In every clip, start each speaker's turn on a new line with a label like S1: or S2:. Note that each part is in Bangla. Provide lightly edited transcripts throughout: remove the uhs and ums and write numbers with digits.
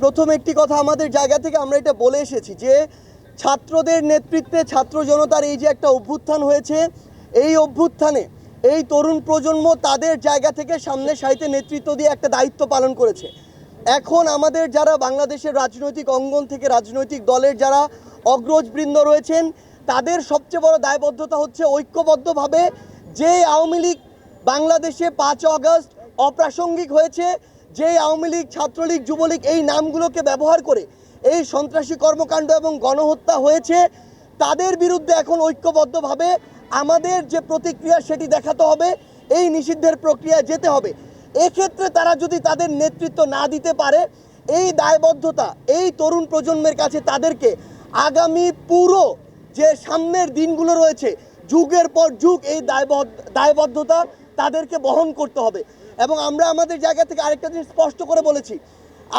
S1: প্রথম একটি কথা আমাদের জায়গা থেকে আমরা এটা বলে এসেছি যে ছাত্রদের নেতৃত্বে ছাত্র জনতার এই যে একটা অভ্যুত্থান হয়েছে, এই অভ্যুত্থানে এই তরুণ প্রজন্ম তাদের জায়গা থেকে সামনে সারিতে নেতৃত্ব দিয়ে একটা দায়িত্ব পালন করেছে। এখন আমাদের যারা বাংলাদেশের রাজনৈতিক অঙ্গন থেকে রাজনৈতিক দলের যারা অগ্রজবৃন্দ রয়েছেন, তাদের সবচেয়ে বড় দায়বদ্ধতা হচ্ছে ঐক্যবদ্ধভাবে যে আওয়ামী লীগ বাংলাদেশে 5 আগস্ট অপ্রাসঙ্গিক হয়েছে, যে আওয়ামী লীগ ছাত্রলীগ যুবলীগ এই নামগুলোকে ব্যবহার করে এই সন্ত্রাসী কর্মকাণ্ড এবং গণহত্যা হয়েছে, তাদের বিরুদ্ধে এখন ঐক্যবদ্ধভাবে আমাদের যে প্রতিক্রিয়া সেটি দেখাতে হবে, এই নিষিদ্ধের প্রক্রিয়ায় যেতে হবে। এক্ষেত্রে তারা যদি তাদের নেতৃত্ব না দিতে পারে, এই দায়বদ্ধতা এই তরুণ প্রজন্মের কাছে তাদেরকে আগামী পুরো যে সামনের দিনগুলো রয়েছে, যুগের পর যুগ এই দায়বদ্ধতা তাদেরকে বহন করতে হবে। এবং আমরা আমাদের জায়গা থেকে আরেকটা জিনিস স্পষ্ট করে বলেছি,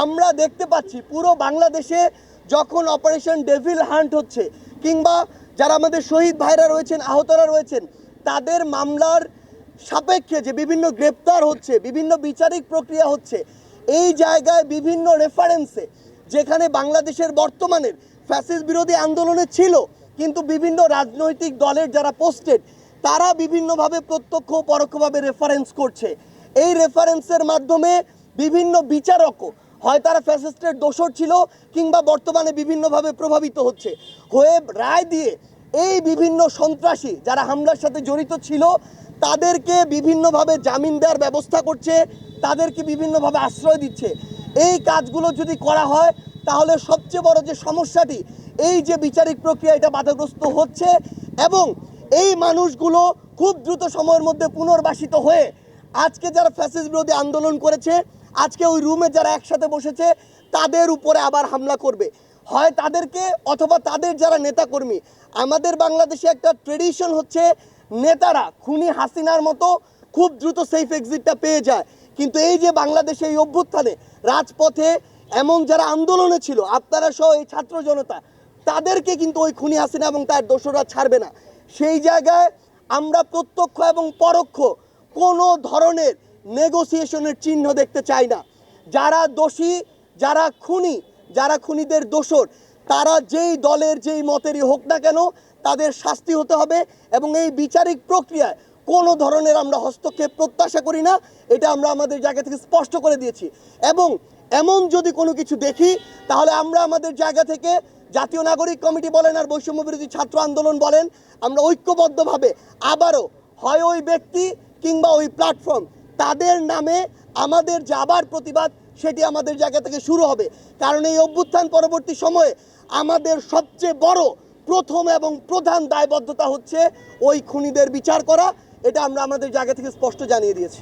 S1: আমরা দেখতে পাচ্ছি পুরো বাংলাদেশে যখন অপারেশন ডেভিল হান্ট হচ্ছে, কিংবা যারা আমাদের শহীদ ভাইরা রয়েছেন, আহতরা রয়েছেন, তাদের মামলার সাপেক্ষে যে বিভিন্ন গ্রেপ্তার হচ্ছে, বিভিন্ন বিচারিক প্রক্রিয়া হচ্ছে, এই জায়গায় বিভিন্ন রেফারেন্সে যেখানে বাংলাদেশের বর্তমানের ফ্যাসিস্ট বিরোধী আন্দোলনে ছিল, কিন্তু বিভিন্ন রাজনৈতিক দলের যারা পোস্টেড তারা বিভিন্নভাবে প্রত্যক্ষ ও পরোক্ষভাবে রেফারেন্স করছে। এই রেফারেন্সের মাধ্যমে বিভিন্ন বিচারকও হয় তারা ফ্যাসিস্টের দোষর ছিল, কিংবা বর্তমানে বিভিন্নভাবে প্রভাবিত হচ্ছে হয়ে রায় দিয়ে এই বিভিন্ন সন্ত্রাসী যারা হামলার সাথে জড়িত ছিল তাদেরকে বিভিন্নভাবে জামিন দেওয়ার ব্যবস্থা করছে, তাদেরকে বিভিন্নভাবে আশ্রয় দিচ্ছে। এই কাজগুলো যদি করা হয় তাহলে সবচেয়ে বড় যে সমস্যাটি, এই যে বিচারিক প্রক্রিয়া এটা বাধাগ্রস্ত হচ্ছে, এবং এই মানুষগুলো খুব দ্রুত সময়ের মধ্যে পুনর্বাসিত হয়ে আজকে যারা ফ্যাসিস্ট বিরোধী আন্দোলন করেছে, আজকে ওই রুমে যারা একসাথে বসেছে তাদের উপরে আবার হামলা করবে, হয় তাদেরকে অথবা তাদের যারা নেতাকর্মী। আমাদের বাংলাদেশে একটা ট্রেডিশন হচ্ছে নেতারা খুনি হাসিনার মতো খুব দ্রুত সেফ এক্সিটটা পেয়ে যায়, কিন্তু এই যে বাংলাদেশে এই অভ্যুত্থানে রাজপথে এমন যারা আন্দোলনে ছিল, আপনারা সহ এই ছাত্র জনতা, তাদেরকে কিন্তু ওই খুনি হাসিনা এবং তার দোসররা ছাড়বে না। সেই জায়গায় আমরা প্রত্যক্ষ এবং পরোক্ষ কোনো ধরনের নেগোসিয়েশনের চিহ্ন দেখতে চাই না। যারা দোষী, যারা খুনি, যারা খুনিদের দোসর, তারা যেই দলের যেই মতেরই হোক না কেন তাদের শাস্তি হতে হবে, এবং এই বিচারিক প্রক্রিয়ায় কোনো ধরনের আমরা হস্তক্ষেপ প্রত্যাশা করি না, এটা আমরা আমাদের জায়গা থেকে স্পষ্ট করে দিয়েছি। এবং এমন যদি কোনো কিছু দেখি তাহলে আমরা আমাদের জায়গা থেকে জাতীয় নাগরিক কমিটি বলেন আর বৈষম্য বিরোধী ছাত্র আন্দোলন বলেন, আমরা ঐক্যবদ্ধভাবে আবারও হয় ওই ব্যক্তি কিংবা ওই প্ল্যাটফর্ম তাদের নামে আমাদের যে আবার প্রতিবাদ সেটি আমাদের জায়গা থেকে শুরু হবে। কারণ এই অভ্যুত্থান পরবর্তী সময়ে আমাদের সবচেয়ে বড় প্রথম এবং প্রধান দায়বদ্ধতা হচ্ছে ওই খুনিদের বিচার করা, এটা আমরা আমাদের জায়গা থেকে স্পষ্ট জানিয়ে দিয়েছি।